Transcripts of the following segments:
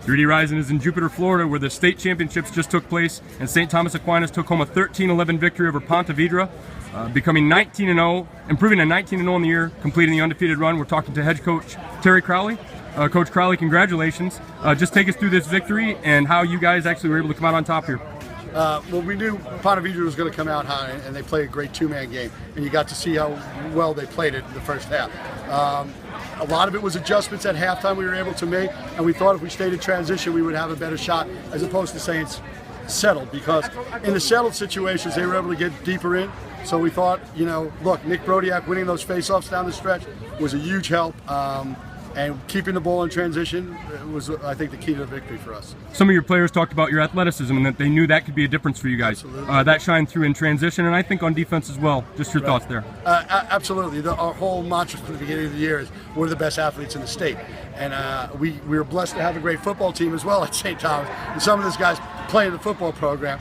3D Rising is in Jupiter, Florida, where the state championships just took place, and St. Thomas Aquinas took home a 13-11 victory over Ponte Vedra, becoming 19-0, improving to 19-0 in the year, completing the undefeated run. We're talking to head coach Terry Crowley. Coach Crowley, congratulations. Just take us through this victory and how you guys actually were able to come out on top here. Well, we knew Ponte Vedra was going to come out high, and they played a great two-man game, and you got to see how well they played it in the first half. A lot of it was adjustments at halftime we were able to make, and we thought if we stayed in transition we would have a better shot, as opposed to saying it's settled, because in the settled situations they were able to get deeper in. So we thought, look, Nick Brodiak winning those face-offs down the stretch was a huge help. And keeping the ball in transition was, I think, the key to the victory for us. Some of your players talked about your athleticism and that they knew that could be a difference for you guys. Absolutely. That shined through in transition, and I think on defense as well. Just your thoughts there. Absolutely. Our whole mantra from the beginning of the year is we're the best athletes in the state. And we were blessed to have a great football team as well at St. Thomas. And some of those guys play in the football program.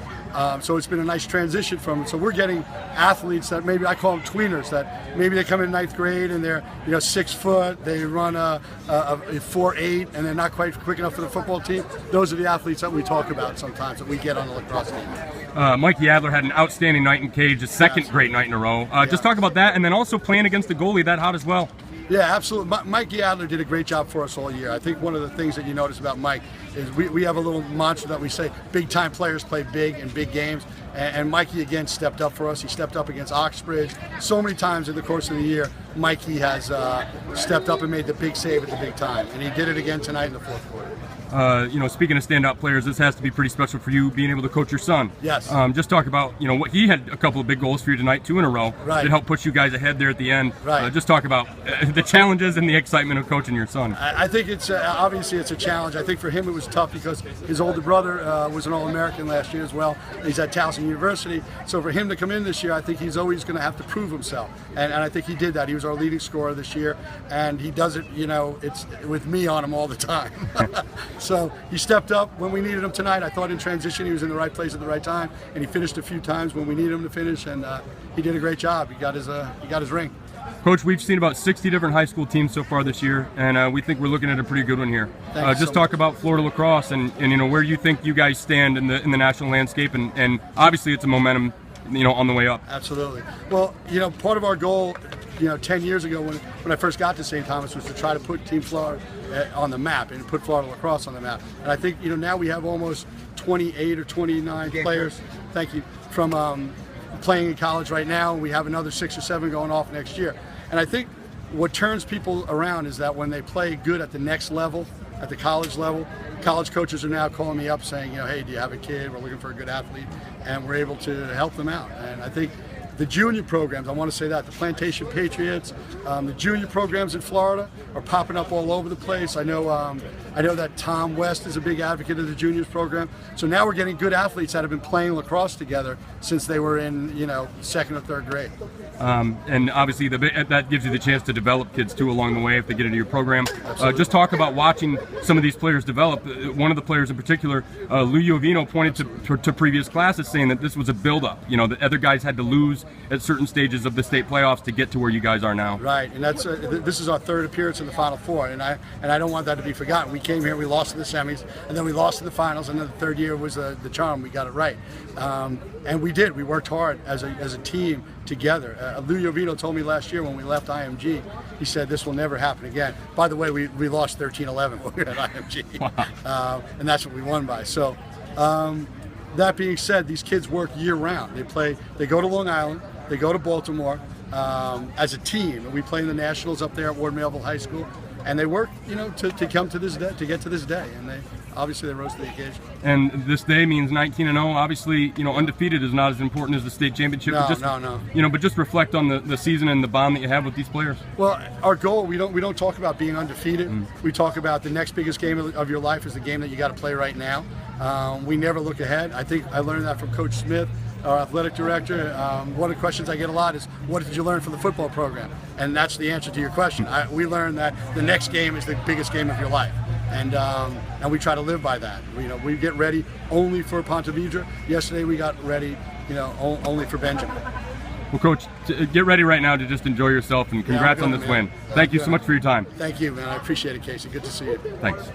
So it's been a nice transition from it. So we're getting athletes that maybe I call them tweeners, that maybe they come in ninth grade and they're 6 foot, they run a 4.8, and they're not quite quick enough for the football team. Those are the athletes that we talk about sometimes that we get on the lacrosse team. Mikey Adler had an outstanding night in cage, his second great night in a row. Just talk about that, and then also playing against the goalie that hot as well. Yeah, absolutely. Mikey Adler did a great job for us all year. I think one of the things that you notice about Mike is we have a little mantra that we say, big-time players play big in big games. And Mikey, again, stepped up for us. He stepped up against Oxbridge. So many times in the course of the year, Mikey has stepped up and made the big save at the big time. And he did it again tonight in the fourth quarter. Speaking of standout players, this has to be pretty special for you, being able to coach your son. Yes. Just talk about, what he had a couple of big goals for you tonight, 2 in a row, to help push you guys ahead there at the end. Right. Just talk about the challenges and the excitement of coaching your son. I think it's obviously it's a challenge. I think for him it was tough because his older brother was an All-American last year as well. He's at Towson University, so for him to come in this year, I think he's always going to have to prove himself, and I think he did that. He was our leading scorer this year, and he does it. It's with me on him all the time. So he stepped up when we needed him tonight. I thought in transition he was in the right place at the right time, and he finished a few times when we needed him to finish, and he did a great job. He got his ring. Coach, we've seen about 60 different high school teams so far this year, and we think we're looking at a pretty good one here. Just talk about Florida lacrosse and where you think you guys stand in the national landscape, and obviously it's a momentum on the way up. Absolutely. Well, part of our goal 10 years ago when I first got to St. Thomas was to try to put Team Florida on the map and put Florida lacrosse on the map. And I think now we have almost 28 or 29 players. Thank you. From playing in college right now, we have another 6 or 7 going off next year. And I think what turns people around is that when they play good at the next level, at the college level, college coaches are now calling me up saying, hey, do you have a kid? We're looking for a good athlete, and we're able to help them out. And I think the junior programs, I want to say that, the Plantation Patriots, the junior programs in Florida are popping up all over the place. I know that Tom West is a big advocate of the juniors program. So now we're getting good athletes that have been playing lacrosse together since they were in, 2nd or 3rd grade. And obviously that gives you the chance to develop kids too along the way if they get into your program. Just talk about watching some of these players develop. One of the players in particular, Lou Iovino, pointed to previous classes saying that this was a build-up. The other guys had to lose at certain stages of the state playoffs to get to where you guys are now. Right, and that's this is our 3rd appearance in the Final Four, and I don't want that to be forgotten. We came here, we lost in the semis, and then we lost in the finals, and then the 3rd year was the charm. We got it right, and we did. We worked hard as a team together. Lou Iovino told me last year when we left IMG, he said this will never happen again. By the way, we lost 13-11 when we were at IMG. Wow. And that's what we won by. So that being said, these kids work year-round. They go to Long Island, they go to Baltimore as a team, and we play in the Nationals up there at Ward Melville High School, and they work to come to this day, to get to this day, and they rose to the occasion. And this day means 19-0. Obviously, undefeated is not as important as the state championship. No. But just reflect on the season and the bond that you have with these players. Well, our goal, we don't talk about being undefeated. We talk about the next biggest game of your life is the game that you got to play right now. We never look ahead. I think I learned that from Coach Smith, our athletic director. One of the questions I get a lot is, what did you learn from the football program? And that's the answer to your question. We learned that the next game is the biggest game of your life. And we try to live by that. We get ready only for Ponte Vedra. Yesterday we got ready, only for Benjamin. Well, Coach, get ready right now to just enjoy yourself, and congrats on this win. Thank you so much for your time. Thank you, man. I appreciate it, Casey. Good to see you. Thanks.